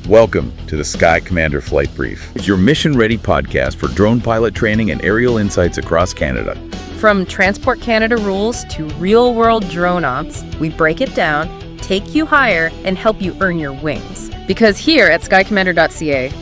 Welcome to the Sky Commander Flight Brief. It's your mission-ready podcast for drone pilot training and aerial insights across Canada. From Transport Canada rules to real-world drone ops, we break it down, take you higher, and help you earn your wings. Because here at skycommander.ca,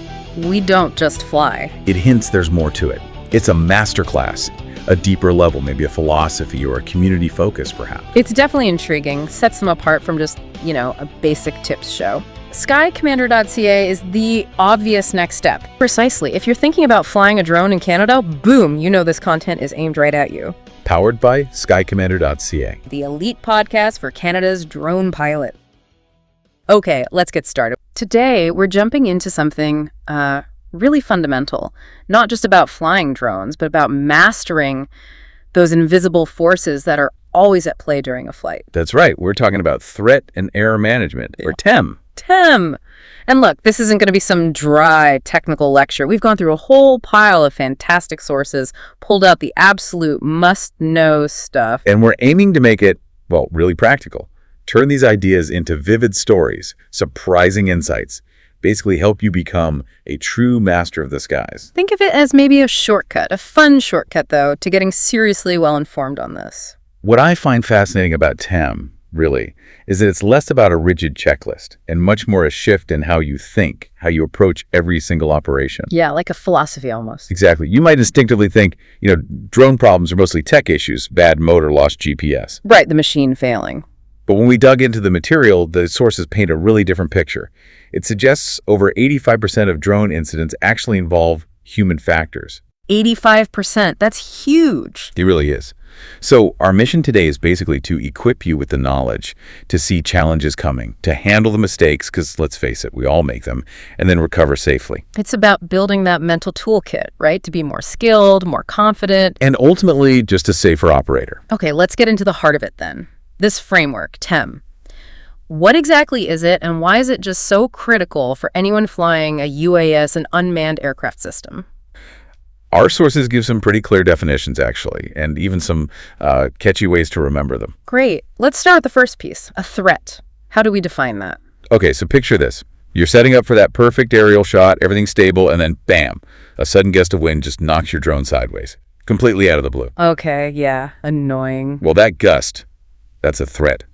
we don't just fly. It hints there's more to it. It's a masterclass, a deeper level, maybe a philosophy or a community focus, perhaps. It's definitely intriguing, sets them apart from just, a basic tips show. Skycommander.ca is the obvious next step. Precisely. If you're thinking about flying a drone in Canada, boom, this content is aimed right at you. Powered by skycommander.ca. The elite podcast for Canada's drone pilot. Okay, let's get started. Today, we're jumping into something really fundamental. Not just about flying drones, but about mastering those invisible forces that are always at play during a flight. That's right. We're talking about threat and error management, or TEM. TEM. And look, this isn't going to be some dry technical lecture. We've gone through a whole pile of fantastic sources, pulled out the absolute must-know stuff. And we're aiming to make it, really practical. Turn these ideas into vivid stories, surprising insights, basically help you become a true master of the skies. Think of it as maybe a shortcut, a fun shortcut, though, to getting seriously well-informed on this. What I find fascinating about TEM, really, is that it's less about a rigid checklist and much more a shift in how you think, how you approach every single operation. Yeah, like a philosophy almost. Exactly. You might instinctively think, drone problems are mostly tech issues, bad motor, lost GPS. Right, the machine failing. But when we dug into the material, the sources paint a really different picture. It suggests over 85% of drone incidents actually involve human factors. 85%, that's huge. It really is. So our mission today is basically to equip you with the knowledge to see challenges coming, to handle the mistakes, because let's face it, we all make them, and then recover safely. It's about building that mental toolkit, right? To be more skilled, more confident. And ultimately, just a safer operator. Okay, let's get into the heart of it then. This framework, TEM. What exactly is it, and why is it just so critical for anyone flying a UAS, an unmanned aircraft system? Our sources give some pretty clear definitions, actually, and even some catchy ways to remember them. Great. Let's start with the first piece, a threat. How do we define that? Okay, so picture this. You're setting up for that perfect aerial shot, everything's stable, and then bam, a sudden gust of wind just knocks your drone sideways, completely out of the blue. Okay, yeah, annoying. Well, that gust, that's a threat.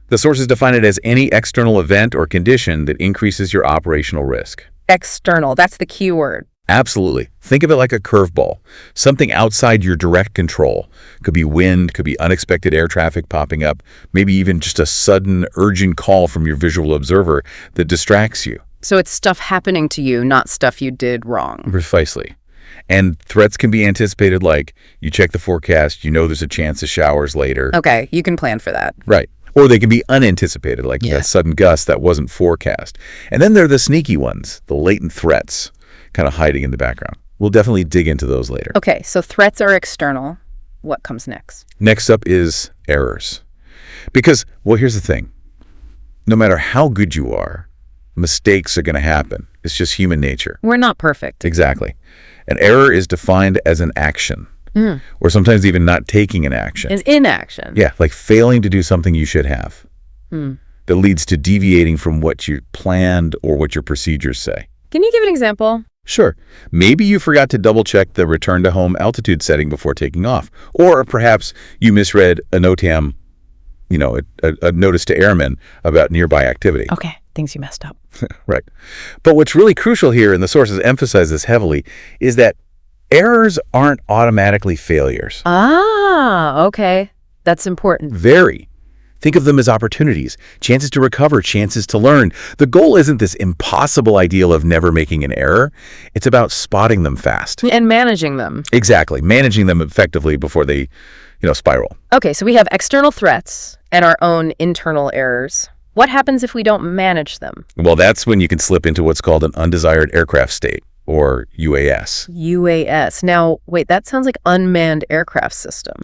The sources define it as any external event or condition that increases your operational risk. External, that's the key word. Absolutely. Think of it like a curveball, something outside your direct control. Could be wind, could be unexpected air traffic popping up, maybe even just a sudden, urgent call from your visual observer that distracts you. So it's stuff happening to you, not stuff you did wrong. Precisely. And threats can be anticipated like you check the forecast, there's a chance of showers later. Okay, you can plan for that. Right. Or they can be unanticipated, like that sudden gust that wasn't forecast. And then there are the sneaky ones, the latent threats, kind of hiding in the background. We'll definitely dig into those later. Okay, so threats are external. What comes next? Next up is errors. Because, here's the thing. No matter how good you are, mistakes are going to happen. It's just human nature. We're not perfect. Exactly. An error is defined as an action. Or sometimes even not taking an action. An inaction. Yeah, like failing to do something you should have. That leads to deviating from what you planned or what your procedures say. Can you give an example? Sure. Maybe you forgot to double-check the return-to-home altitude setting before taking off. Or perhaps you misread a NOTAM, a notice to airmen about nearby activity. Okay, things you messed up. Right. But what's really crucial here, and the sources emphasize this heavily, is that errors aren't automatically failures. Ah, okay. That's important. Very. Think of them as opportunities, chances to recover, chances to learn. The goal isn't this impossible ideal of never making an error. It's about spotting them fast. And managing them. Exactly. Managing them effectively before they, spiral. Okay, so we have external threats and our own internal errors. What happens if we don't manage them? Well, that's when you can slip into what's called an undesired aircraft state, or UAS. UAS. Now, wait, that sounds like unmanned aircraft system.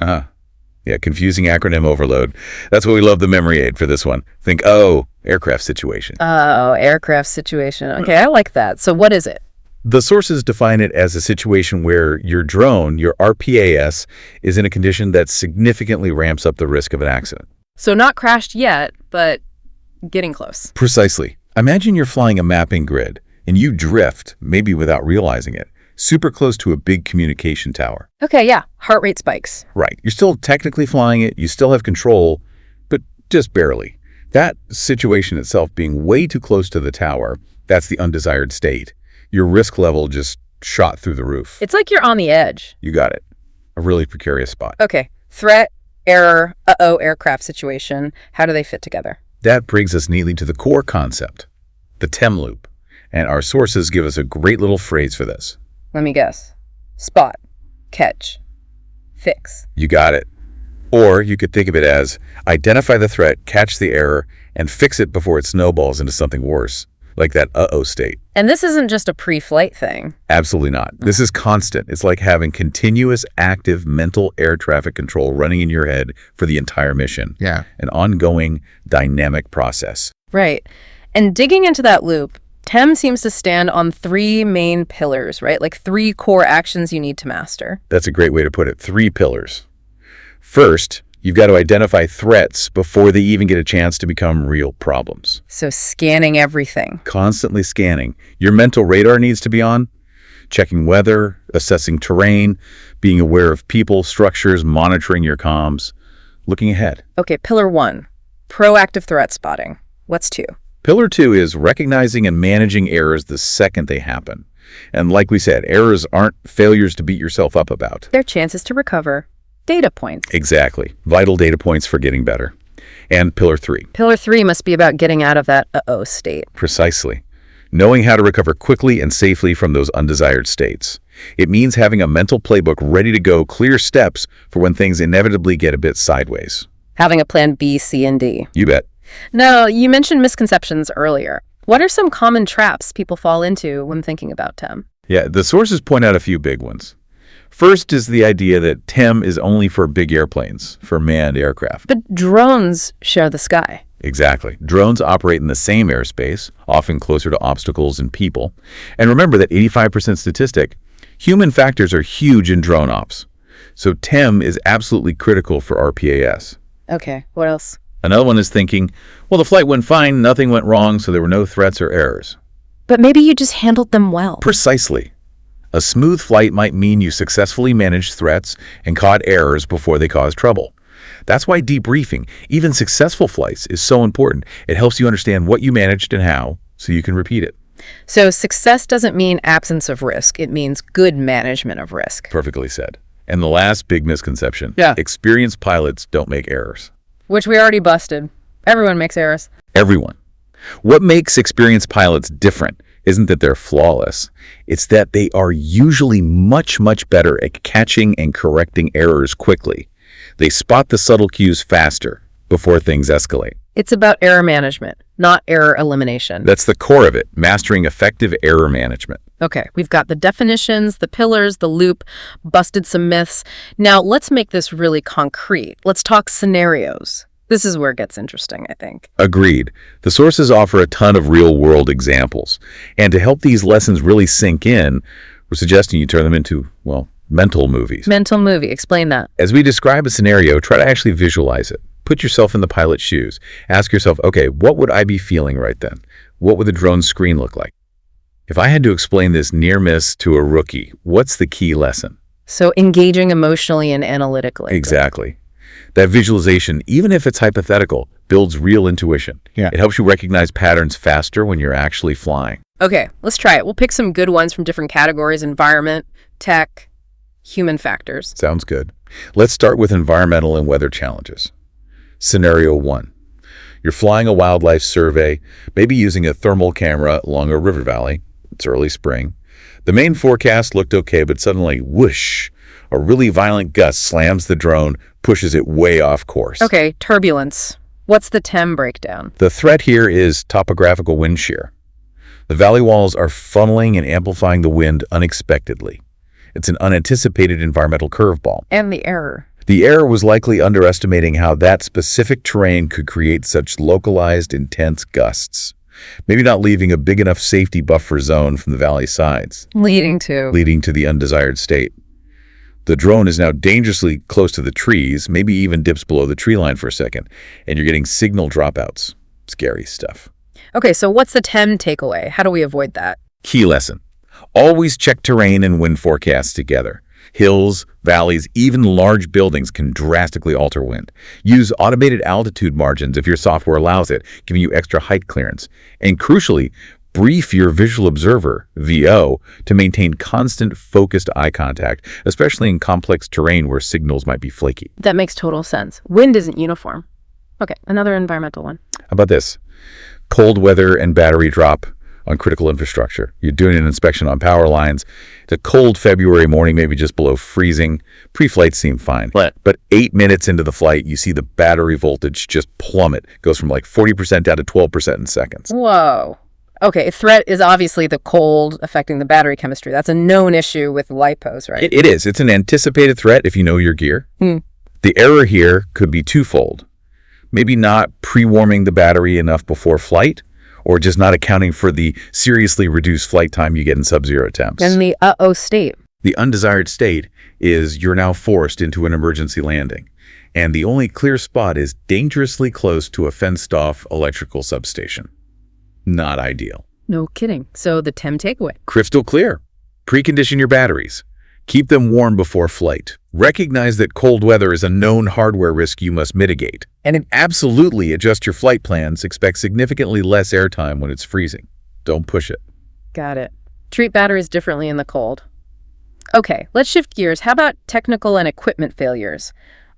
Yeah, confusing acronym overload. That's why we love the memory aid for this one. Think, aircraft situation. Oh, aircraft situation. Okay, I like that. So what is it? The sources define it as a situation where your drone, your RPAS, is in a condition that significantly ramps up the risk of an accident. So not crashed yet, but getting close. Precisely. Imagine you're flying a mapping grid, and you drift, maybe without realizing it, super close to a big communication tower. Okay, yeah, heart rate spikes. Right. You're still technically flying it, you still have control, but just barely. That situation itself being way too close to the tower, that's the undesired state. Your risk level just shot through the roof. It's like you're on the edge. You got it. A really precarious spot. Okay, threat, error, aircraft situation. How do they fit together? That brings us neatly to the core concept, the TEM loop. And our sources give us a great little phrase for this. Let me guess. Spot, catch, fix. You got it. Or you could think of it as identify the threat, catch the error, and fix it before it snowballs into something worse, like that uh-oh state. And this isn't just a pre-flight thing. Absolutely not. This is constant. It's like having continuous active mental air traffic control running in your head for the entire mission. Yeah. An ongoing dynamic process. Right. And digging into that loop, TEM seems to stand on three main pillars, right? Like three core actions you need to master. That's a great way to put it. 3 pillars. First, you've got to identify threats before they even get a chance to become real problems. So scanning everything. Constantly scanning. Your mental radar needs to be on, checking weather, assessing terrain, being aware of people, structures, monitoring your comms, looking ahead. Okay, pillar 1, proactive threat spotting. What's 2? Pillar 2 is recognizing and managing errors the second they happen. And like we said, errors aren't failures to beat yourself up about. They're chances to recover. Data points. Exactly. Vital data points for getting better. And pillar 3. Pillar 3 must be about getting out of that uh-oh state. Precisely. Knowing how to recover quickly and safely from those undesired states. It means having a mental playbook ready to go, clear steps for when things inevitably get a bit sideways. Having a plan B, C, and D. You bet. Now, you mentioned misconceptions earlier. What are some common traps people fall into when thinking about TEM? Yeah, the sources point out a few big ones. First is the idea that TEM is only for big airplanes, for manned aircraft. But drones share the sky. Exactly. Drones operate in the same airspace, often closer to obstacles and people. And remember that 85% statistic, human factors are huge in drone ops. So TEM is absolutely critical for RPAS. Okay, what else? Another one is thinking, well, the flight went fine, nothing went wrong, so there were no threats or errors. But maybe you just handled them well. Precisely. A smooth flight might mean you successfully managed threats and caught errors before they caused trouble. That's why debriefing, even successful flights, is so important. It helps you understand what you managed and how, so you can repeat it. So success doesn't mean absence of risk. It means good management of risk. Perfectly said. And the last big misconception. Yeah. Experienced pilots don't make errors. Which we already busted. Everyone makes errors. Everyone. What makes experienced pilots different isn't that they're flawless. It's that they are usually much, much better at catching and correcting errors quickly. They spot the subtle cues faster before things escalate. It's about error management, not error elimination. That's the core of it, mastering effective error management. Okay, we've got the definitions, the pillars, the loop, busted some myths. Now let's make this really concrete. Let's talk scenarios. This is where it gets interesting, I think. Agreed. The sources offer a ton of real-world examples. And to help these lessons really sink in, we're suggesting you turn them into, well, mental movies. Mental movie, explain that. As we describe a scenario, try to actually visualize it. Put yourself in the pilot's shoes. Ask yourself, okay, what would I be feeling right then? What would the drone screen look like? If I had to explain this near miss to a rookie, what's the key lesson? So engaging emotionally and analytically. Exactly. That visualization, even if it's hypothetical, builds real intuition. Yeah. It helps you recognize patterns faster when you're actually flying. Okay, let's try it. We'll pick some good ones from different categories: environment, tech, human factors. Sounds good. Let's start with environmental and weather challenges. Scenario 1. You're flying a wildlife survey, maybe using a thermal camera along a river valley. It's early spring. The main forecast looked okay, but suddenly, whoosh, a really violent gust slams the drone, pushes it way off course. Okay, turbulence. What's the TEM breakdown? The threat here is topographical wind shear. The valley walls are funneling and amplifying the wind unexpectedly. It's an unanticipated environmental curveball. And the error. The error was likely underestimating how that specific terrain could create such localized, intense gusts, maybe not leaving a big enough safety buffer zone from the valley sides, Leading to the undesired state. The drone is now dangerously close to the trees, maybe even dips below the tree line for a second, and you're getting signal dropouts. Scary stuff. Okay, so what's the TEM takeaway? How do we avoid that? Key lesson. Always check terrain and wind forecasts together. Hills, valleys, even large buildings can drastically alter wind. Use automated altitude margins if your software allows it, giving you extra height clearance. And crucially, brief your visual observer, VO, to maintain constant focused eye contact, especially in complex terrain where signals might be flaky. That makes total sense. Wind isn't uniform. Okay, another environmental one. How about this? Cold weather and battery drop on critical infrastructure. You're doing an inspection on power lines. It's a cold February morning, maybe just below freezing. Pre-flight seemed fine. But 8 minutes into the flight, you see the battery voltage just plummet. It goes from like 40% down to 12% in seconds. Whoa. Okay, threat is obviously the cold affecting the battery chemistry. That's a known issue with LiPos, right? It is. It's an anticipated threat if you know your gear. The error here could be twofold. Maybe not pre-warming the battery enough before flight, or just not accounting for the seriously reduced flight time you get in sub-zero temps. And the uh-oh state. The undesired state is you're now forced into an emergency landing, and the only clear spot is dangerously close to a fenced-off electrical substation. Not ideal. No kidding. So the TEM takeaway. Crystal clear. Precondition your batteries. Keep them warm before flight. Recognize that cold weather is a known hardware risk you must mitigate. And absolutely adjust your flight plans. Expect significantly less airtime when it's freezing. Don't push it. Got it. Treat batteries differently in the cold. Okay, let's shift gears. How about technical and equipment failures?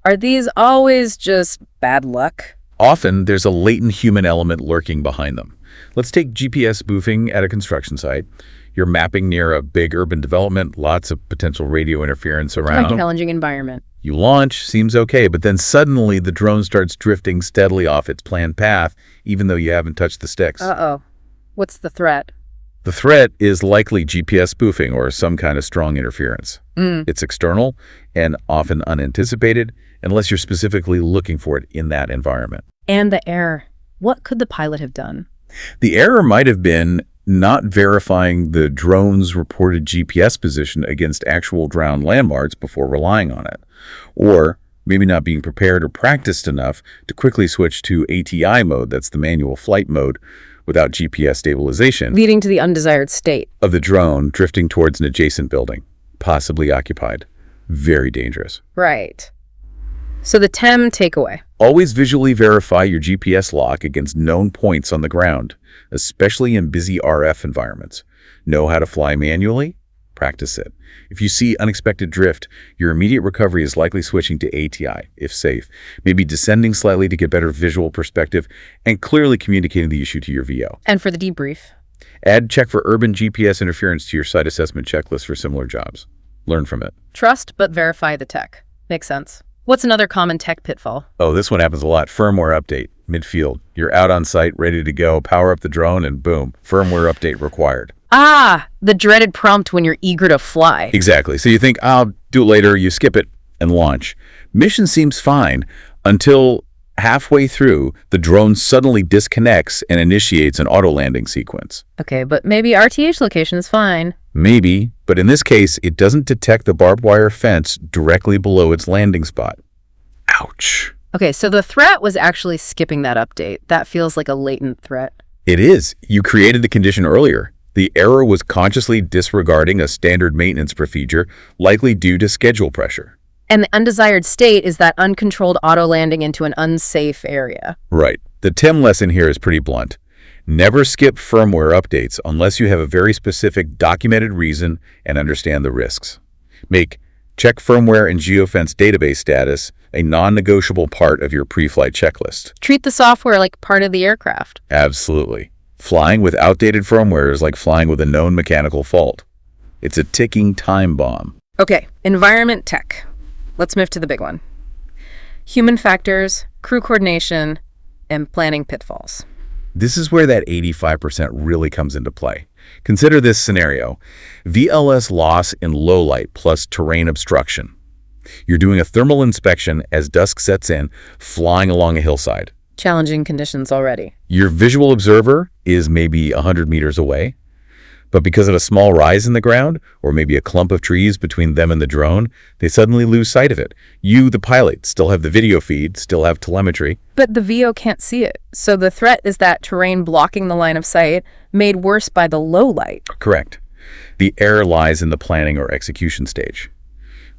Are these always just bad luck? Often, there's a latent human element lurking behind them. Let's take GPS spoofing at a construction site. You're mapping near a big urban development, lots of potential radio interference around. A challenging environment. You launch, seems okay, but then suddenly the drone starts drifting steadily off its planned path, even though you haven't touched the sticks. Uh-oh. What's the threat? The threat is likely GPS spoofing or some kind of strong interference. It's external and often unanticipated, unless you're specifically looking for it in that environment. And the error. What could the pilot have done? The error might have been not verifying the drone's reported GPS position against actual ground landmarks before relying on it, or maybe not being prepared or practiced enough to quickly switch to ATI mode, that's the manual flight mode, without GPS stabilization, Leading to the undesired state. of the drone drifting towards an adjacent building, possibly occupied. Very dangerous. Right. So the TEM takeaway. Always visually verify your GPS lock against known points on the ground, especially in busy RF environments. Know how to fly manually? Practice it. If you see unexpected drift, your immediate recovery is likely switching to ATI, if safe, maybe descending slightly to get better visual perspective, and clearly communicating the issue to your VO. And for the debrief. Add check for urban GPS interference to your site assessment checklist for similar jobs. Learn from it. Trust but verify the tech. Makes sense. What's another common tech pitfall? Oh, this one happens a lot. Firmware update, midfield. You're out on site, ready to go, power up the drone, and boom, firmware update required. Ah, the dreaded prompt when you're eager to fly. Exactly. So you think, I'll do it later, you skip it, and launch. Mission seems fine until halfway through, the drone suddenly disconnects and initiates an auto-landing sequence. Okay, but maybe RTH location is fine. Maybe, but in this case, it doesn't detect the barbed wire fence directly below its landing spot. Ouch. Okay, so the threat was actually skipping that update. That feels like a latent threat. It is. You created the condition earlier. The error was consciously disregarding a standard maintenance procedure, likely due to schedule pressure. And the undesired state is that uncontrolled auto-landing into an unsafe area. Right. The TEM lesson here is pretty blunt. Never skip firmware updates unless you have a very specific documented reason and understand the risks. Make check firmware and geofence database status a non-negotiable part of your pre-flight checklist. Treat the software like part of the aircraft. Absolutely. Flying with outdated firmware is like flying with a known mechanical fault. It's a ticking time bomb. Okay, environment tech. Let's move to the big one. Human factors, crew coordination, and planning pitfalls. This is where that 85% really comes into play. Consider this scenario. VLS loss in low light plus terrain obstruction. You're doing a thermal inspection as dusk sets in, flying along a hillside. Challenging conditions already. Your visual observer is maybe 100 meters away, But because of a small rise in the ground, or maybe a clump of trees between them and the drone, they suddenly lose sight of it. You, the pilot, still have the video feed, still have telemetry. But the VO can't see it. So the threat is that terrain blocking the line of sight, made worse by the low light. Correct. The error lies in the planning or execution stage.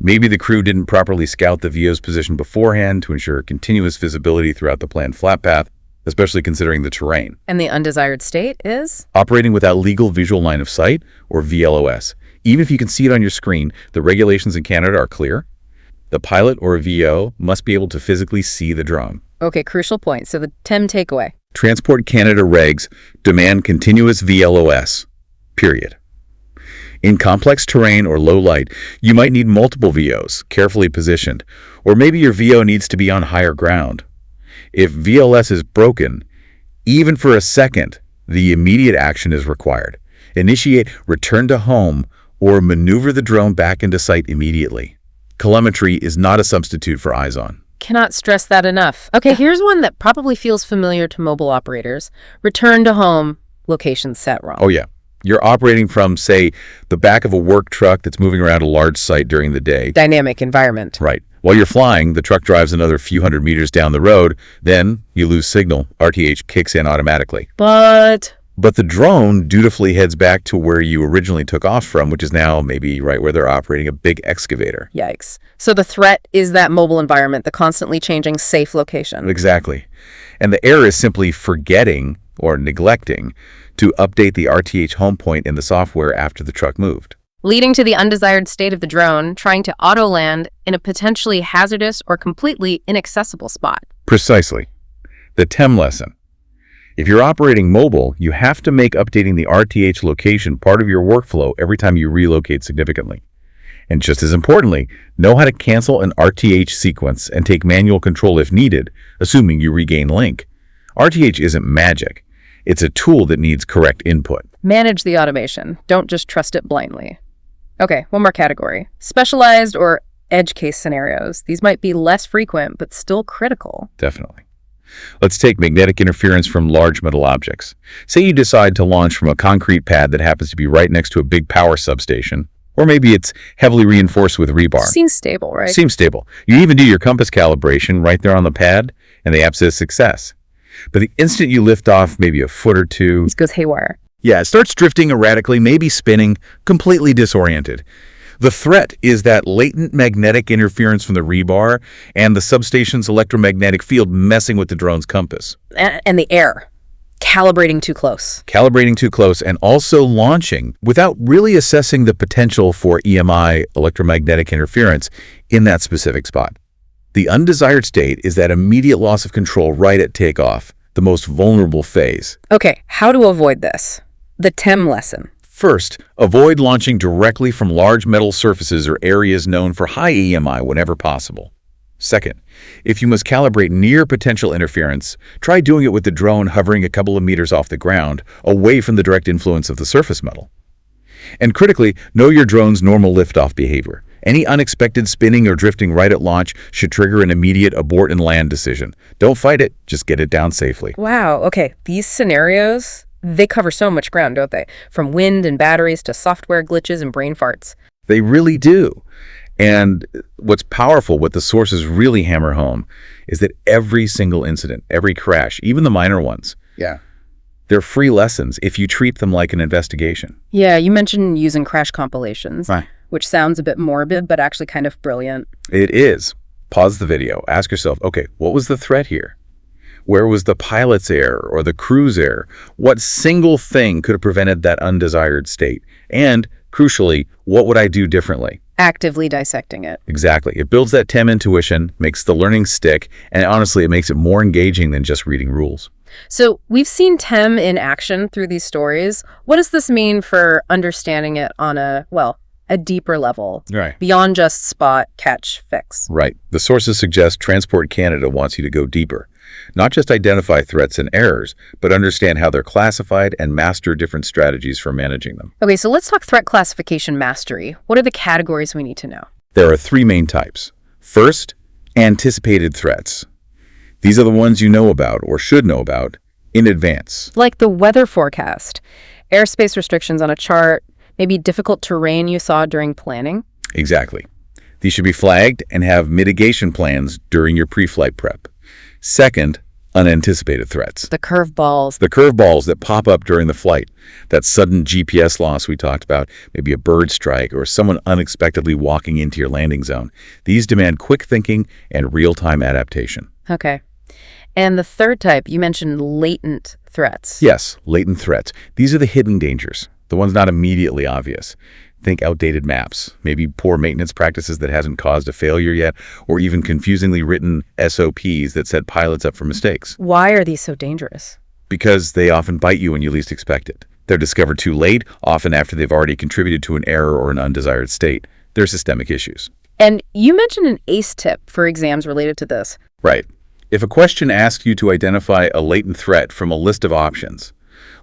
Maybe the crew didn't properly scout the VO's position beforehand to ensure continuous visibility throughout the planned flat path, especially considering the terrain. And the undesired state is? Operating without legal visual line of sight, or VLOS. Even if you can see it on your screen, the regulations in Canada are clear. The pilot or VO must be able to physically see the drone. Okay, crucial point. So the TEM takeaway. Transport Canada regs demand continuous VLOS, period. In complex terrain or low light, you might need multiple VOs, carefully positioned, or maybe your VO needs to be on higher ground. If VLS is broken, even for a second, the immediate action is required. Initiate return to home or maneuver the drone back into sight immediately. Telemetry is not a substitute for eyes on. Cannot stress that enough. Okay, here's one that probably feels familiar to mobile operators. Return to home, location set wrong. Oh yeah. You're operating from, say, the back of a work truck that's moving around a large site during the day. Dynamic environment. Right. While you're flying, the truck drives another few hundred meters down the road. Then you lose signal. RTH kicks in automatically. But the drone dutifully heads back to where you originally took off from, which is now maybe right where they're operating a big excavator. yikes. So the threat is that mobile environment, the constantly changing safe location. Exactly. And the error is simply forgetting or neglecting to update the RTH home point in the software after the truck moved. Leading to the undesired state of the drone trying to auto-land in a potentially hazardous or completely inaccessible spot. Precisely. The TEM lesson. If you're operating mobile, you have to make updating the RTH location part of your workflow every time you relocate significantly. And just as importantly, know how to cancel an RTH sequence and take manual control if needed, assuming you regain link. RTH isn't magic. It's a tool that needs correct input. Manage the automation. Don't just trust it blindly. Okay, one more category. Specialized or edge case scenarios. These might be less frequent, but still critical. Definitely. Let's take magnetic interference from large metal objects. Say you decide to launch from a concrete pad that happens to be right next to a big power substation, or maybe it's heavily reinforced with rebar. Seems stable, right? Seems stable. You even do your compass calibration right there on the pad, and the app says success. But the instant you lift off maybe a foot or two, This goes haywire. yeah, it starts drifting erratically, maybe spinning, completely disoriented. The threat is that latent magnetic interference from the rebar and the substation's electromagnetic field messing with the drone's compass. And the air. Calibrating too close. Calibrating too close and also launching without really assessing the potential for EMI, electromagnetic interference, in that specific spot. The undesired state is that immediate loss of control right at takeoff, the most vulnerable phase. Okay, how to avoid this? The TEM lesson. First, avoid launching directly from large metal surfaces or areas known for high EMI whenever possible. Second, if you must calibrate near potential interference, try doing it with the drone hovering a couple of meters off the ground, away from the direct influence of the surface metal. And critically, know your drone's normal liftoff behavior. Any unexpected spinning or drifting right at launch should trigger an immediate abort and land decision. Don't fight it, just get it down safely. Wow, okay, these scenarios, they cover so much ground, don't they? From wind and batteries to software glitches and brain farts. They really do. And what's powerful, what the sources really hammer home, is that every single incident, every crash, even the minor ones, they're free lessons if you treat them like an investigation. Yeah, you mentioned using crash compilations, Right. which sounds a bit morbid, but actually kind of brilliant. It is. Pause the video. Ask yourself, okay, what was the threat here? Where was the pilot's error or the crew's error? What single thing could have prevented that undesired state? And, crucially, what would I do differently? Actively dissecting it. Exactly. It builds that TEM intuition, makes the learning stick, and honestly, it makes it more engaging than just reading rules. So we've seen TEM in action through these stories. What does this mean for understanding it on a deeper level, Right. beyond just spot, catch, fix? Right. The sources suggest Transport Canada wants you to go deeper. Not just identify threats and errors, but understand how they're classified and master different strategies for managing them. Okay, so let's talk threat classification mastery. What are the categories we need to know? There are three main types. First, anticipated threats. These are the ones you know about or should know about in advance. Like the weather forecast. airspace restrictions on a chart, maybe difficult terrain you saw during planning. Exactly. These should be flagged and have mitigation plans during your pre-flight prep. Second, unanticipated threats. The curveballs. The curveballs that pop up during the flight, that sudden GPS loss we talked about, maybe a bird strike or someone unexpectedly walking into your landing zone. These demand quick thinking and real-time adaptation. Okay. And the third type, you mentioned latent threats. Yes, latent threats. These are the hidden dangers, the ones not immediately obvious. Think outdated maps, maybe poor maintenance practices that hasn't caused a failure yet, or even confusingly written SOPs that set pilots up for mistakes. Why are these so dangerous? Because they often bite you when you least expect it. They're discovered too late, often after they've already contributed to an error or an undesired state. They're systemic issues. And you mentioned an ACE tip for exams related to this. Right. If a question asks you to identify a latent threat from a list of options,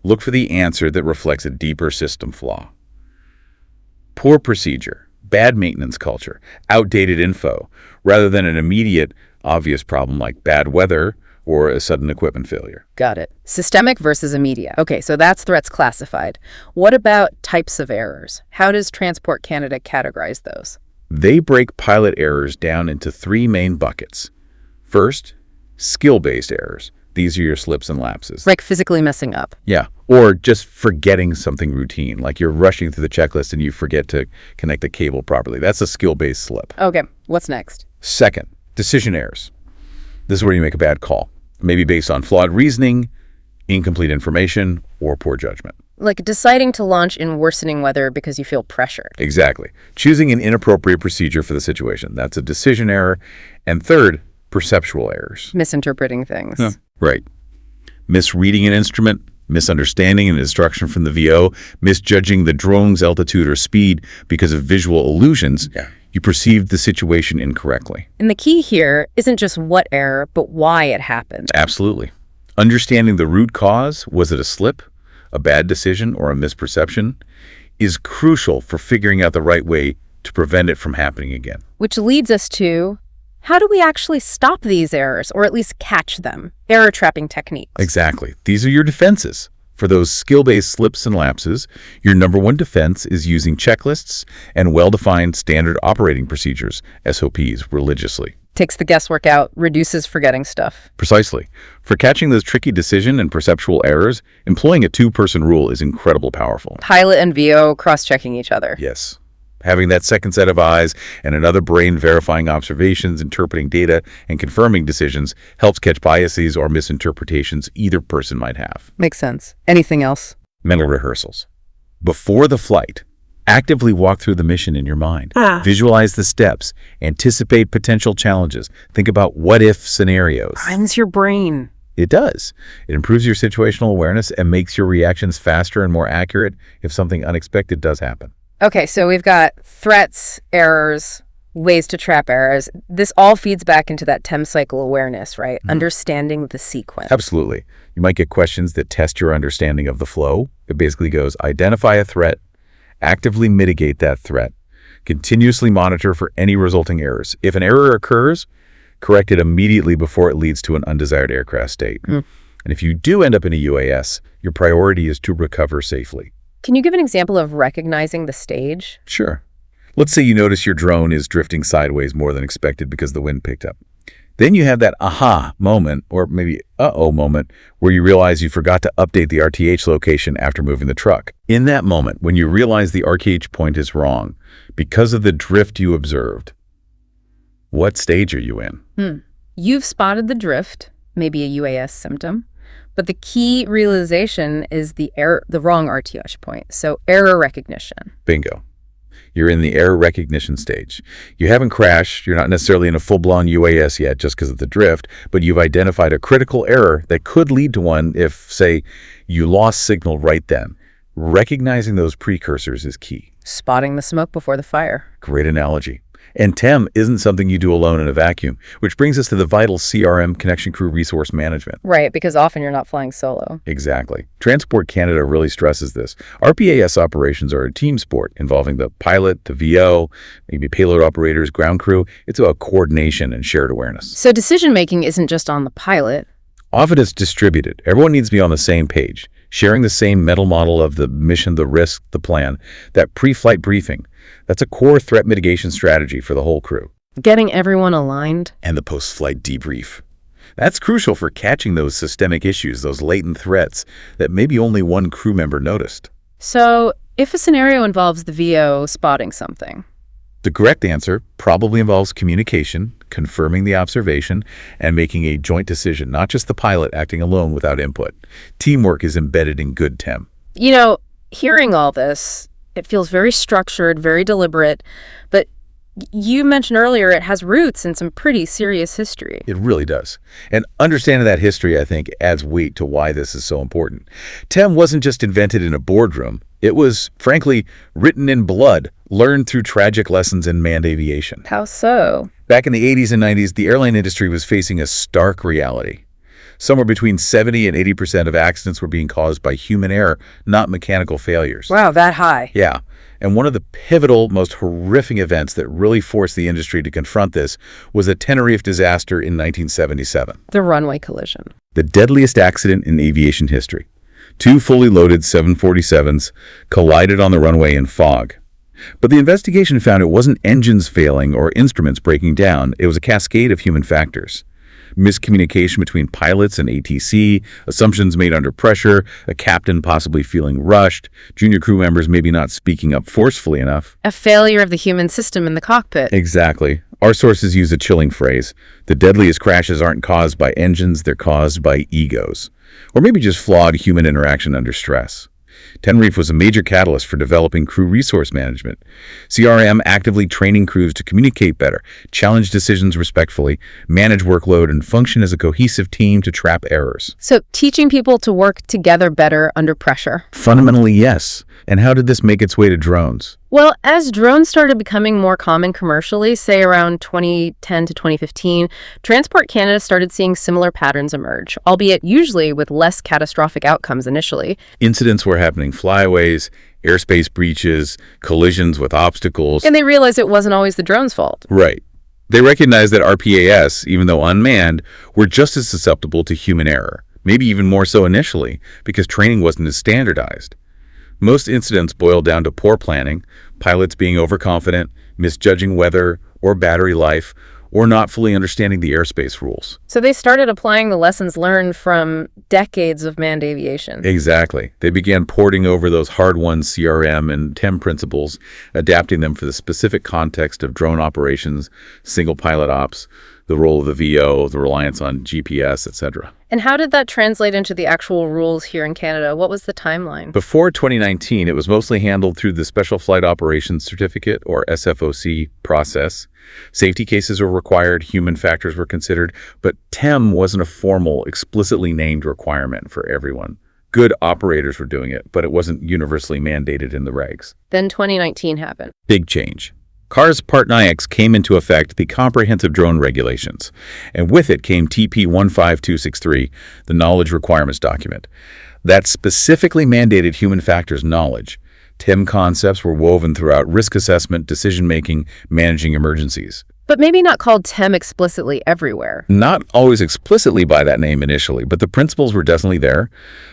look for the answer that reflects a deeper system flaw. Poor procedure, bad maintenance culture, outdated info, rather than an immediate, obvious problem like bad weather or a sudden equipment failure. Got it. Systemic versus immediate. Okay, so that's threats classified. What about types of errors? How does Transport Canada categorize those? They break pilot errors down into three main buckets. First, skill-based errors. These are your slips and lapses. Like physically messing up. Yeah, or just forgetting something routine, like you're rushing through the checklist and you forget to connect the cable properly. That's a skill-based slip. Okay, what's next? Second, decision errors. This is where you make a bad call, maybe based on flawed reasoning, incomplete information, or poor judgment. Like deciding to launch in worsening weather because you feel pressured. Exactly. Choosing an inappropriate procedure for the situation. That's a decision error. And third, perceptual errors. Misinterpreting things. Yeah. Right. Misreading an instrument, misunderstanding an instruction from the VO, misjudging the drone's altitude or speed because of visual illusions. Yeah. You perceived the situation incorrectly. And the key here isn't just what error, but why it happened. Absolutely. Understanding the root cause, was it a slip, a bad decision, or a misperception, is crucial for figuring out the right way to prevent it from happening again. Which leads us to, how do we actually stop these errors, or at least catch them? Error trapping techniques. Exactly. These are your defenses. For those skill-based slips and lapses, your number one defense is using checklists and well-defined standard operating procedures, SOPs, religiously. Takes the guesswork out, reduces forgetting stuff. Precisely. For catching those tricky decision and perceptual errors, employing a two-person rule is incredibly powerful. Pilot and VO cross-checking each other. Yes. Having that second set of eyes and another brain verifying observations, interpreting data, and confirming decisions helps catch biases or misinterpretations either person might have. Makes sense. Anything else? Mental rehearsals. Before the flight, actively walk through the mission in your mind. Visualize the steps. Anticipate potential challenges. Think about what-if scenarios. Primes your brain. It does. It improves your situational awareness and makes your reactions faster and more accurate if something unexpected does happen. Okay, so we've got threats, errors, ways to trap errors. This all feeds back into that TEM cycle awareness, right? Understanding the sequence. Absolutely. You might get questions that test your understanding of the flow. It basically goes, identify a threat, actively mitigate that threat, continuously monitor for any resulting errors. If an error occurs, correct it immediately before it leads to an undesired aircraft state. And if you do end up in a UAS, your priority is to recover safely. Can you give an example of recognizing the stage? Sure. Let's say you notice your drone is drifting sideways more than expected because the wind picked up. Then you have that aha moment, or maybe uh-oh moment, where you realize you forgot to update the RTH location after moving the truck. In that moment, when you realize the RTH point is wrong because of the drift you observed, what stage are you in? You've spotted the drift, maybe a UAS symptom. But the key realization is the wrong RTH point. So error recognition. Bingo. You're in the error recognition stage. You haven't crashed. You're not necessarily in a full-blown UAS yet just because of the drift, but you've identified a critical error that could lead to one if, say, you lost signal right then. Recognizing those precursors is key. Spotting the smoke before the fire. Great analogy. And TEM isn't something you do alone in a vacuum, which brings us to the vital CRM, Connection Crew Resource Management. Right, because often you're not flying solo. Exactly. Transport Canada really stresses this. RPAS operations are a team sport involving the pilot, the VO, maybe payload operators, ground crew. It's about coordination and shared awareness. So decision-making isn't just on the pilot. Often it's distributed. Everyone needs to be on the same page, Sharing the same mental model of the mission, the risk, the plan, that pre-flight briefing, that's a core threat mitigation strategy for the whole crew. Getting everyone aligned. And the post-flight debrief. That's crucial for catching those systemic issues, those latent threats that maybe only one crew member noticed. So, if a scenario involves the VO spotting something, The correct answer probably involves communication, confirming the observation, and making a joint decision, not just the pilot acting alone without input. Teamwork is embedded in good TEM. hearing all this, it feels very structured, very deliberate, but you mentioned earlier it has roots in some pretty serious history. It really does. And understanding that history, I think, adds weight to why this is so important. TEM wasn't just invented in a boardroom. It was, frankly, written in blood, learned through tragic lessons in manned aviation. How so? Back in the 80s and 90s, the airline industry was facing a stark reality. Somewhere between 70 and 80% of accidents were being caused by human error, not mechanical failures. Wow, that high. Yeah. And one of the pivotal, most horrific events that really forced the industry to confront this was the Tenerife disaster in 1977. The runway collision. The deadliest accident in aviation history. Two fully loaded 747s collided on the runway in fog. But the investigation found it wasn't engines failing or instruments breaking down. It was a cascade of human factors. Miscommunication between pilots and ATC, assumptions made under pressure, a captain possibly feeling rushed, junior crew members maybe not speaking up forcefully enough. A failure of the human system in the cockpit. Exactly. Our sources use a chilling phrase. The deadliest crashes aren't caused by engines, they're caused by egos. Or maybe just flawed human interaction under stress. Tenerife was a major catalyst for developing crew resource management. CRM actively training crews to communicate better, challenge decisions respectfully, manage workload, and function as a cohesive team to trap errors. So teaching people to work together better under pressure. Fundamentally, yes. And how did this make its way to drones? Well, as drones started becoming more common commercially, say around 2010 to 2015, Transport Canada started seeing similar patterns emerge, albeit usually with less catastrophic outcomes initially. Incidents were happening flyaways, airspace breaches, collisions with obstacles. And they realized it wasn't always the drone's fault. Right. They recognized that RPAS, even though unmanned, were just as susceptible to human error, maybe even more so initially, because training wasn't as standardized. Most incidents boil down to poor planning, pilots being overconfident, misjudging weather or battery life, or not fully understanding the airspace rules. So they started applying the lessons learned from decades of manned aviation. Exactly. They began porting over those hard-won CRM and TEM principles, adapting them for the specific context of drone operations, single pilot ops, the role of the VO, the reliance on GPS, etc. And how did that translate into the actual rules here in Canada? What was the timeline? Before 2019, it was mostly handled through the Special Flight Operations Certificate, or SFOC, process. Safety cases were required, human factors were considered, but TEM wasn't a formal, explicitly named requirement for everyone. Good operators were doing it, but it wasn't universally mandated in the regs. Then 2019 happened. Big change. CARS Part 9X came into effect the Comprehensive Drone Regulations, and with it came TP15263, the Knowledge Requirements Document. That specifically mandated human factors knowledge. TEM concepts were woven throughout risk assessment, decision-making, managing emergencies. But maybe not called TEM explicitly everywhere. Not always explicitly by that name initially, but the principles were definitely there.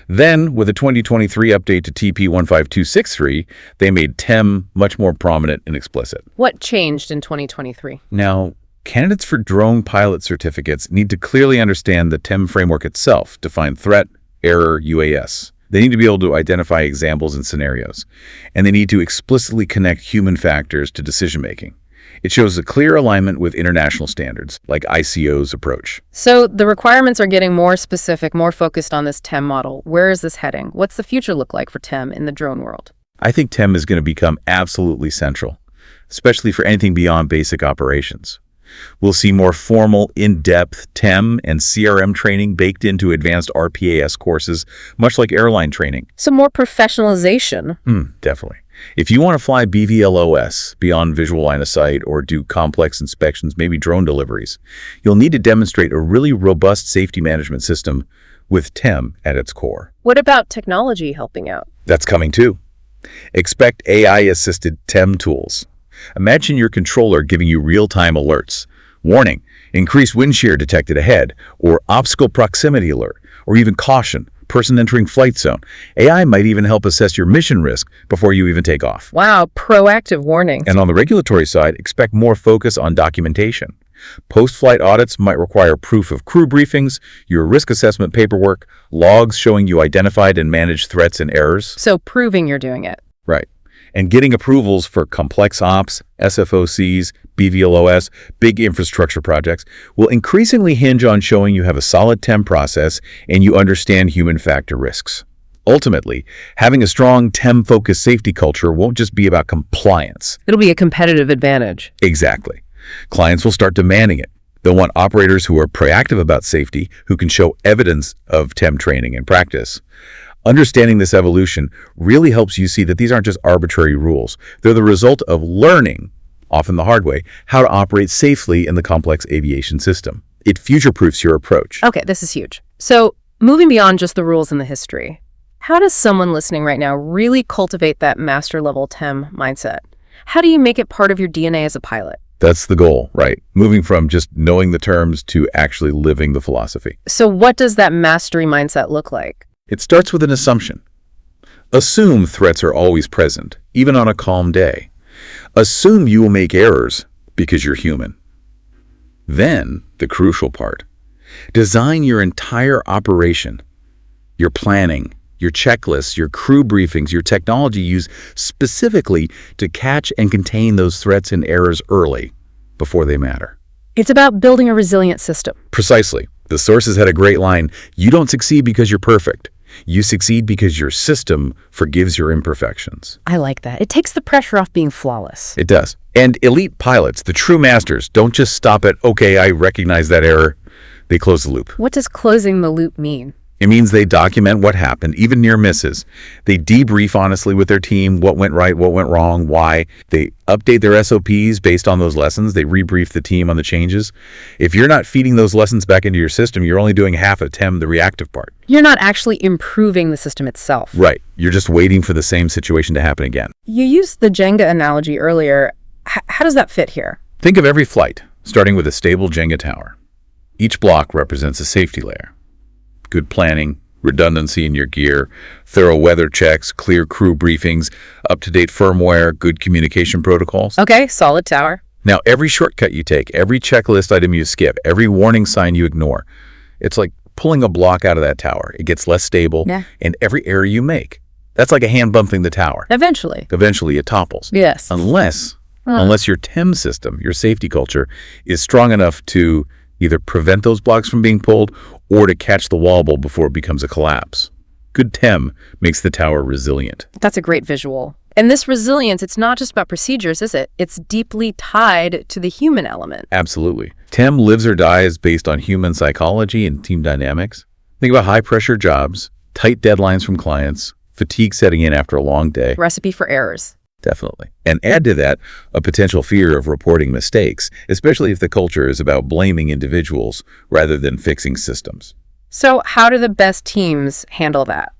Then, with a 2023 update to TP15263, they made TEM much more prominent and explicit. What changed in 2023? Now, candidates for drone pilot certificates need to clearly understand the TEM framework itself, define threat, error, UAS. They need to be able to identify examples and scenarios, and they need to explicitly connect human factors to decision-making. It shows a clear alignment with international standards, like ICO's approach. So the requirements are getting more specific, more focused on this TEM model. Where is this heading? What's the future look like for TEM in the drone world? I think TEM is going to become absolutely central, especially for anything beyond basic operations. We'll see more formal, in-depth TEM and CRM training baked into advanced RPAS courses, much like airline training. So more professionalization. Definitely. If you want to fly BVLOS, beyond visual line of sight, or do complex inspections, maybe drone deliveries, you'll need to demonstrate a really robust safety management system with TEM at its core. What about technology helping out? That's coming too. Expect AI-assisted TEM tools. Imagine your controller giving you real-time alerts. Warning, increased wind shear detected ahead, or obstacle proximity alert, or even caution, person entering flight zone. AI might even help assess your mission risk before you even take off. Wow, proactive warnings. And on the regulatory side, expect more focus on documentation. Post-flight audits might require proof of crew briefings, your risk assessment paperwork, logs showing you identified and managed threats and errors. So proving you're doing it. Right. And getting approvals for complex ops, SFOCs, BVLOS, big infrastructure projects will increasingly hinge on showing you have a solid TEM process and you understand human factor risks. Ultimately, having a strong TEM-focused safety culture won't just be about compliance. It'll be a competitive advantage. Exactly. Clients will start demanding it. They'll want operators who are proactive about safety, who can show evidence of TEM training and practice. Understanding this evolution really helps you see that these aren't just arbitrary rules. They're the result of learning, often the hard way, how to operate safely in the complex aviation system. It future-proofs your approach. Okay, this is huge. So moving beyond just the rules and the history, how does someone listening right now really cultivate that master-level TEM mindset? How do you make it part of your DNA as a pilot? That's the goal, right? Moving from just knowing the terms to actually living the philosophy. So what does that mastery mindset look like? It starts with an assumption. Assume threats are always present, even on a calm day. Assume you will make errors because you're human. Then, the crucial part. Design your entire operation, your planning, your checklists, your crew briefings, your technology used specifically to catch and contain those threats and errors early, before they matter. It's about building a resilient system. Precisely. The sources had a great line, "You don't succeed because you're perfect. You succeed because your system forgives your imperfections." I like that. It takes the pressure off being flawless. It does. And elite pilots, the true masters, don't just stop at, "Okay, I recognize that error." They close the loop. What does closing the loop mean? It means they document what happened, even near misses. They debrief honestly with their team, what went right, what went wrong, why. They update their SOPs based on those lessons. They rebrief the team on the changes. If you're not feeding those lessons back into your system, you're only doing half of TEM, the reactive part. You're not actually improving the system itself. Right. You're just waiting for the same situation to happen again. You used the Jenga analogy earlier. How does that fit here? Think of every flight, starting with a stable Jenga tower. Each block represents a safety layer. Good planning, redundancy in your gear, thorough weather checks, clear crew briefings, up-to-date firmware, good communication protocols. Okay, solid tower. Now, every shortcut you take, every checklist item you skip, every warning sign you ignore, it's like pulling a block out of that tower. It gets less stable, and every error you make, that's like a hand bumping the tower. Eventually Eventually, it topples. Yes. Unless your TEM system, your safety culture, is strong enough to either prevent those blocks from being pulled or to catch the wobble before it becomes a collapse. Good TEM makes the tower resilient. That's a great visual. And this resilience, it's not just about procedures, is it? It's deeply tied to the human element. Absolutely. TEM lives or dies based on human psychology and team dynamics. Think about high-pressure jobs, tight deadlines from clients, fatigue setting in after a long day. Recipe for errors. Definitely. And add to that a potential fear of reporting mistakes, especially if the culture is about blaming individuals rather than fixing systems. So how do the best teams handle that?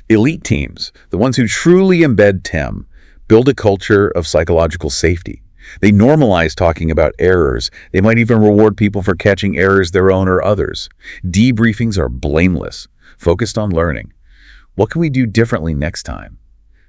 Elite teams, the ones who truly embed TEM, build a culture of psychological safety. They normalize talking about errors. They might even reward people for catching errors their own or others. Debriefings are blameless, focused on learning. What can we do differently next time?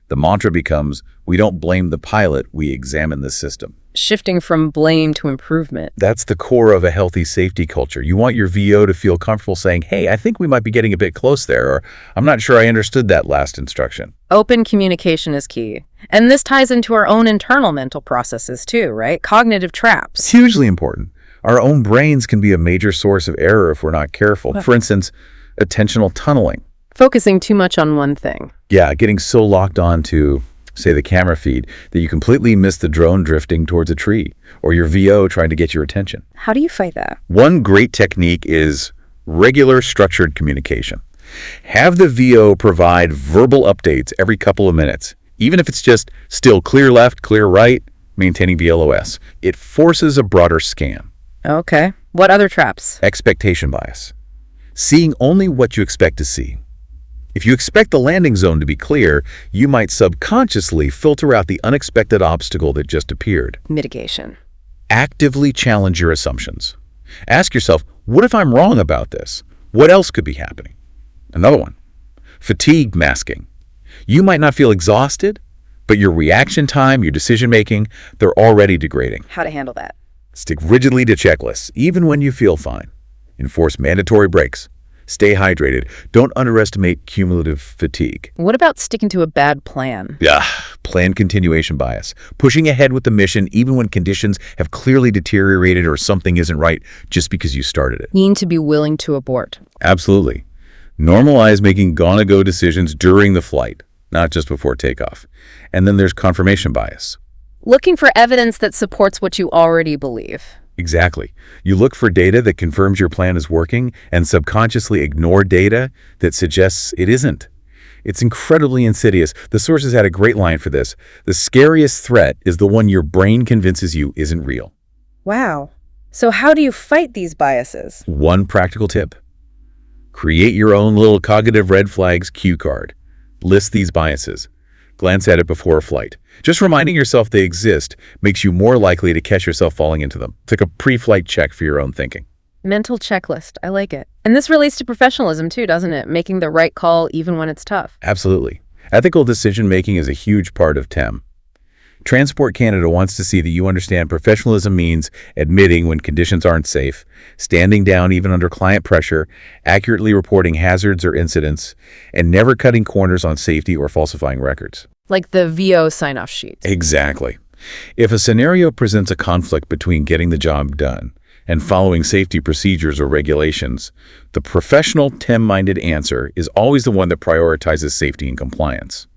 The mantra becomes, we don't blame the pilot, we examine the system. Shifting from blame to improvement. That's the core of a healthy safety culture. You want your VO to feel comfortable saying, "Hey, I think we might be getting a bit close there," or "I'm not sure I understood that last instruction." Open communication is key. And this ties into our own internal mental processes too, right? Cognitive traps. It's hugely important. Our own brains can be a major source of error if we're not careful. For instance, attentional tunneling. Focusing too much on one thing. Yeah, getting so locked on to, say, the camera feed that you completely miss the drone drifting towards a tree or your VO trying to get your attention. How do you fight that? One great technique is regular structured communication. Have the VO provide verbal updates every couple of minutes, even if it's just still clear left, clear right, maintaining VLOS. It forces a broader scan. Okay. What other traps? Expectation bias. Seeing only what you expect to see. If you expect the landing zone to be clear, you might subconsciously filter out the unexpected obstacle that just appeared. Mitigation. Actively challenge your assumptions. Ask yourself, what if I'm wrong about this? What else could be happening? Another one, Fatigue masking. You might not feel exhausted, but your reaction time, your decision-making, they're already degrading. How to handle that? Stick rigidly to checklists, even when you feel fine. Enforce mandatory breaks. Stay hydrated. Don't underestimate cumulative fatigue. What about sticking to a bad plan? Plan continuation bias. Pushing ahead with the mission even when conditions have clearly deteriorated or something isn't right just because you started it. Need to be willing to abort. Absolutely. Normalize making gonna-go decisions during the flight, not just before takeoff. And then there's confirmation bias. Looking for evidence that supports what you already believe. Exactly. You look for data that confirms your plan is working and subconsciously ignore data that suggests it isn't. It's incredibly insidious. The sources had a great line for this. The scariest threat is the one your brain convinces you isn't real. Wow. So how do you fight these biases? One practical tip. Create your own little cognitive red flags cue card. List these biases. Glance at it before a flight. Just reminding yourself they exist makes you more likely to catch yourself falling into them. It's like a pre-flight check for your own thinking. Mental checklist. I like it. And this relates to professionalism too, doesn't it? Making the right call even when it's tough. Absolutely. Ethical decision-making is a huge part of TEM. Transport Canada wants to see that you understand professionalism means admitting when conditions aren't safe, standing down even under client pressure, accurately reporting hazards or incidents, and never cutting corners on safety or falsifying records. Like the VO sign-off sheet. Exactly. If a scenario presents a conflict between getting the job done and following safety procedures or regulations, the professional TEM-minded answer is always the one that prioritizes safety and compliance.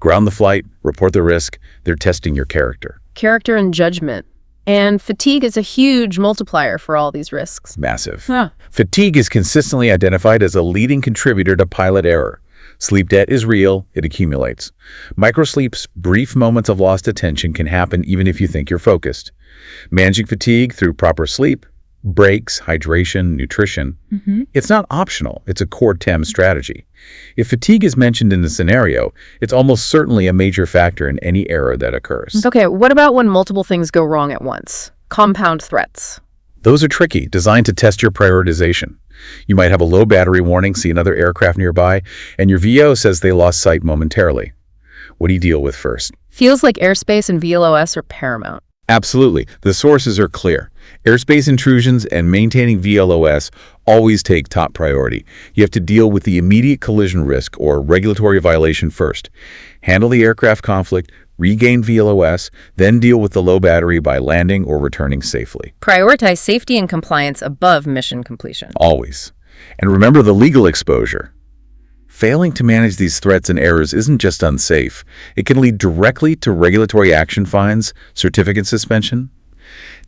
Ground the flight, report the risk, they're testing your character. Character and judgment. And fatigue is a huge multiplier for all these risks. Massive. Fatigue is consistently identified as a leading contributor to pilot error. Sleep debt is real, it accumulates. Microsleeps, brief moments of lost attention, can happen even if you think you're focused. Managing fatigue through proper sleep, breaks, hydration, nutrition, it's not optional, it's a core TEM strategy. If fatigue is mentioned in the scenario, it's almost certainly a major factor in any error that occurs. Okay, what about when multiple things go wrong at once? Compound threats. Those are tricky, designed to test your prioritization. You might have a low battery warning, see another aircraft nearby, and your VO says they lost sight momentarily. What do you deal with first? Feels like airspace and VLOS are paramount. Absolutely. The sources are clear. Airspace intrusions and maintaining VLOS always take top priority. You have to deal with the immediate collision risk or regulatory violation first. Handle the aircraft conflict, regain VLOS, then deal with the low battery by landing or returning safely. Prioritize safety and compliance above mission completion. Always. And remember the legal exposure. Failing to manage these threats and errors isn't just unsafe. It can lead directly to regulatory action fines, certificate suspension.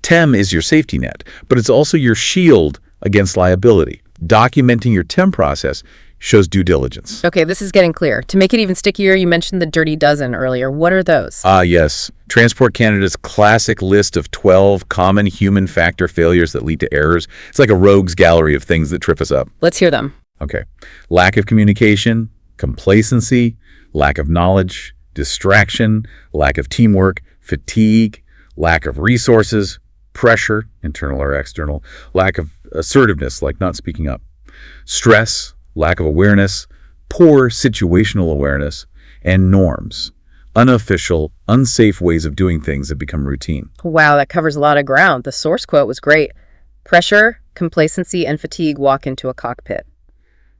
TEM is your safety net, but it's also your shield against liability. Documenting your TEM process shows due diligence. Okay, this is getting clear. To make it even stickier, you mentioned the dirty dozen earlier. What are those? Yes. Transport Canada's classic list of 12 common human factor failures that lead to errors. It's like a rogues gallery of things that trip us up. Let's hear them. Okay. Lack of communication, complacency, lack of knowledge, distraction, lack of teamwork, fatigue, lack of resources, pressure, internal or external, lack of assertiveness, like not speaking up, stress, lack of awareness, poor situational awareness, and norms, unofficial, unsafe ways of doing things that become routine. Wow, that covers a lot of ground. The source quote was great. Pressure, complacency, and fatigue walk into a cockpit.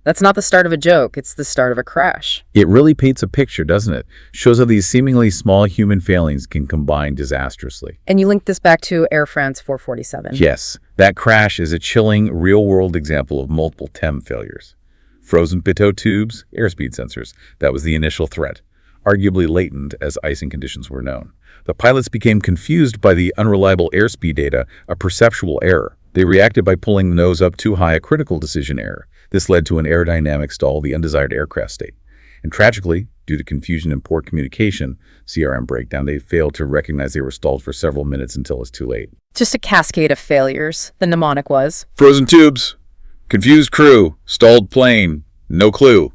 That's not the start of a joke, it's the start of a crash. It really paints a picture, doesn't it? Shows how these seemingly small human failings can combine disastrously. And you linked this back to Air France 447. Yes, that crash is a chilling, real-world example of multiple TEM failures. Frozen pitot tubes, airspeed sensors. That was the initial threat, arguably latent as icing conditions were known. The pilots became confused by the unreliable airspeed data, a perceptual error. They reacted by pulling the nose up too high, a critical decision error. This led to an aerodynamic stall, the undesired aircraft state. And tragically, due to confusion and poor communication, CRM breakdown, they failed to recognize they were stalled for several minutes until it's too late. Just a cascade of failures, the mnemonic was. Frozen tubes, confused crew, stalled plane, no clue.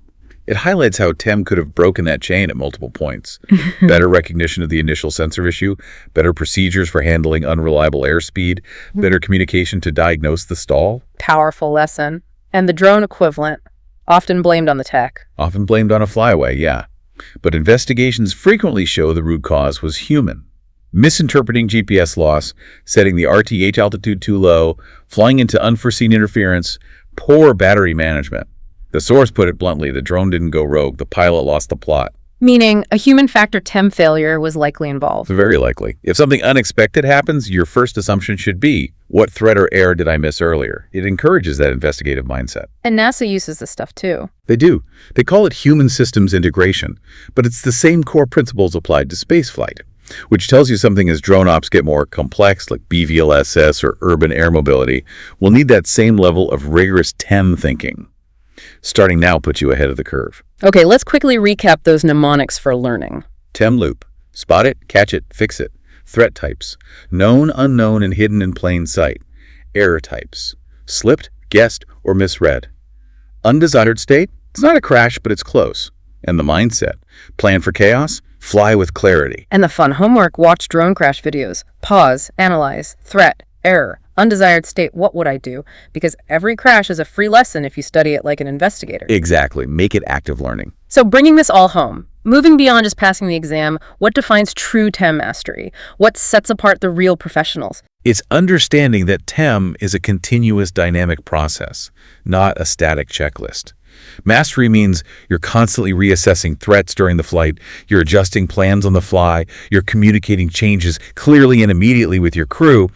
It highlights how TEM could have broken that chain at multiple points. Better recognition of the initial sensor issue, better procedures for handling unreliable airspeed, better communication to diagnose the stall. Powerful lesson. And the drone equivalent, Often blamed on the tech. Often blamed on a flyaway, yeah. But investigations frequently show the root cause was human. Misinterpreting GPS loss, setting the RTH altitude too low, flying into unforeseen interference, poor battery management. The source put it bluntly, the drone didn't go rogue, the pilot lost the plot. Meaning, a human factor TEM failure was likely involved. Very likely. If something unexpected happens, your first assumption should be, what threat or error did I miss earlier? It encourages that investigative mindset. And NASA uses this stuff too. They do. They call it human systems integration, but it's the same core principles applied to spaceflight, which tells you something as drone ops get more complex, like BVLSS or urban air mobility, will need that same level of rigorous TEM thinking. Starting now puts you ahead of the curve. Okay, let's quickly recap those mnemonics for learning. TEM loop. Spot it, catch it, fix it. Threat types. Known, unknown, and hidden in plain sight. Error types. Slipped, guessed, or misread. Undesired state. It's not a crash, but it's close. And the mindset. Plan for chaos. Fly with clarity. And the fun homework, watch drone crash videos. Pause, analyze, threat, error, undesired state, what would I do? Because every crash is a free lesson if you study it like an investigator. Exactly. Make it active learning. So bringing this all home, moving beyond just passing the exam, what defines true TEM mastery? What sets apart the real professionals? It's understanding that TEM is a continuous dynamic process, not a static checklist. Mastery means you're constantly reassessing threats during the flight, you're adjusting plans on the fly, you're communicating changes clearly and immediately with your crew,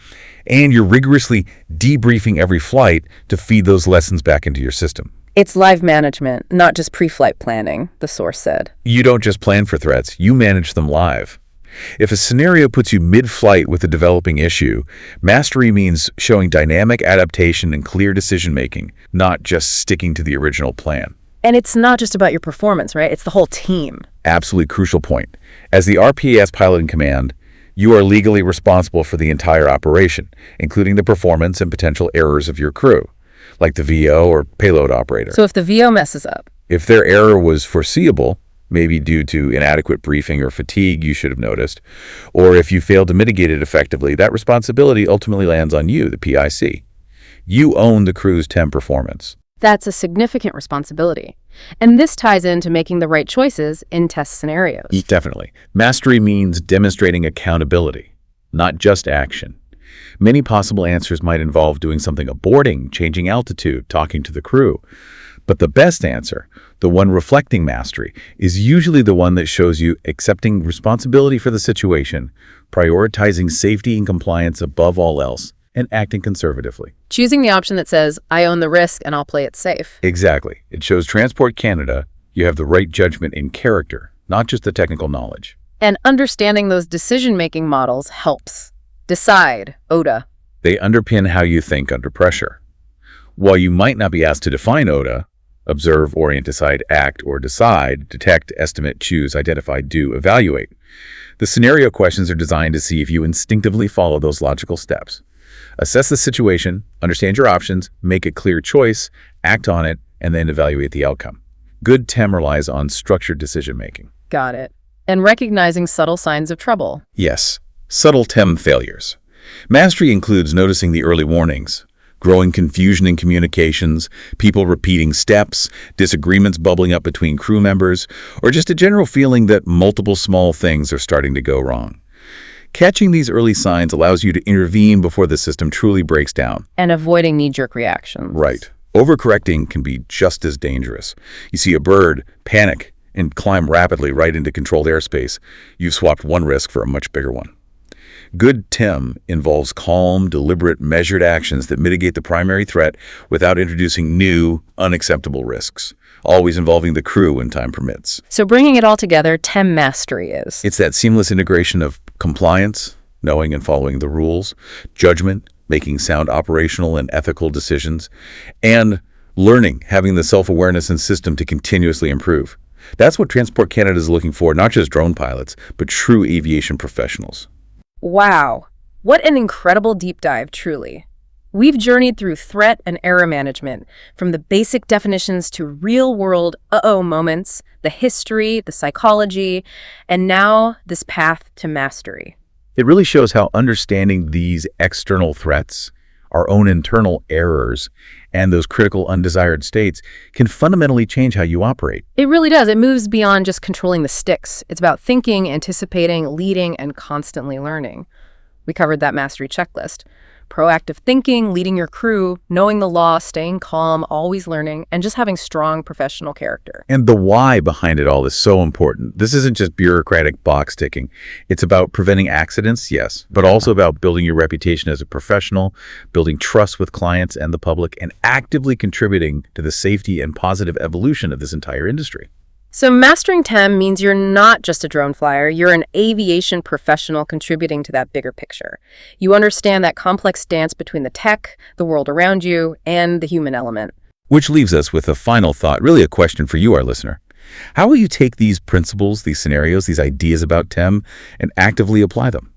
and you're rigorously debriefing every flight to feed those lessons back into your system. It's live management, not just pre-flight planning, the source said. You don't just plan for threats, you manage them live. If a scenario puts you mid-flight with a developing issue, mastery means showing dynamic adaptation and clear decision-making, not just sticking to the original plan. And it's not just about your performance, right? It's the whole team. Absolutely crucial point. As the RPAS pilot in command, you are legally responsible for the entire operation, including the performance and potential errors of your crew, like the VO or payload operator. So if the VO messes up, if their error was foreseeable, maybe due to inadequate briefing or fatigue you should have noticed, or if you failed to mitigate it effectively, that responsibility ultimately lands on you, the PIC. You own the crew's TEM performance. that's a significant responsibility. And this ties into making the right choices in test scenarios. Definitely. Mastery means demonstrating accountability, not just action. Many possible answers might involve doing something aborting, changing altitude, talking to the crew. But the best answer, the one reflecting mastery, is usually the one that shows you accepting responsibility for the situation, prioritizing safety and compliance above all else, and acting conservatively. Choosing the option that says, I own the risk and I'll play it safe. Exactly. It shows Transport Canada you have the right judgment in character, not just the technical knowledge. And understanding those decision-making models helps. Decide, ODA. They underpin how you think under pressure. While you might not be asked to define ODA, observe, orient, decide, act, or decide, detect, estimate, choose, identify, do, evaluate, the scenario questions are designed to see if you instinctively follow those logical steps. Assess the situation, understand your options, make a clear choice, act on it, and then evaluate the outcome. Good TEM relies on structured decision-making. Got it. And recognizing subtle signs of trouble. Yes, subtle TEM failures. Mastery includes noticing the early warnings, growing confusion in communications, people repeating steps, disagreements bubbling up between crew members, or just a general feeling that multiple small things are starting to go wrong. Catching these early signs allows you to intervene before the system truly breaks down. And avoiding knee-jerk reactions. Right. Overcorrecting can be just as dangerous. You see a bird, panic, and climb rapidly right into controlled airspace. You've swapped one risk for a much bigger one. Good TEM involves calm, deliberate, measured actions that mitigate the primary threat without introducing new, unacceptable risks, always involving the crew when time permits. So bringing it all together, TEM mastery is. It's that seamless integration of compliance, knowing and following the rules, judgment, making sound operational and ethical decisions, and learning, having the self-awareness and system to continuously improve. That's what Transport Canada is looking for, not just drone pilots, but true aviation professionals. Wow. What an incredible deep dive, truly. We've journeyed through threat and error management, from the basic definitions to real-world uh-oh moments, the history, the psychology, and now this path to mastery. It really shows how understanding these external threats our own internal errors, and those critical undesired states can fundamentally change how you operate. It really does. It moves beyond just controlling the sticks. It's about thinking, anticipating, leading, and constantly learning. We covered that mastery checklist. Proactive thinking, leading your crew, knowing the law, staying calm, always learning, and just having strong professional character. And the why behind it all is so important. This isn't just bureaucratic box ticking. It's about preventing accidents, yes, but also about building your reputation as a professional, building trust with clients and the public, and actively contributing to the safety and positive evolution of this entire industry. So mastering TEM means you're not just a drone flyer, you're an aviation professional contributing to that bigger picture. You understand that complex dance between the tech, the world around you, and the human element. Which leaves us with a final thought, really a question for you, our listener. How will you take these principles, these scenarios, these ideas about TEM, and actively apply them?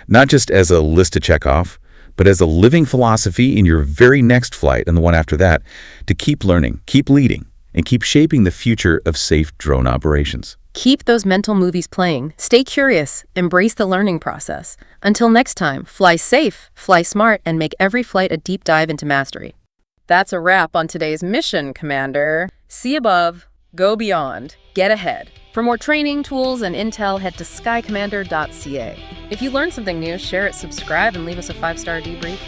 Not just as a list to check off, but as a living philosophy in your very next flight and the one after that, to keep learning, keep leading, and keep shaping the future of safe drone operations. Keep those mental movies playing. Stay curious. Embrace the learning process. Until next time, fly safe, fly smart, and make every flight a deep dive into mastery. That's a wrap on today's mission, Commander. See above, go beyond, get ahead. For more training, tools, and intel, head to skycommander.ca. If you learned something new, share it, subscribe, and leave us a 5-star debrief.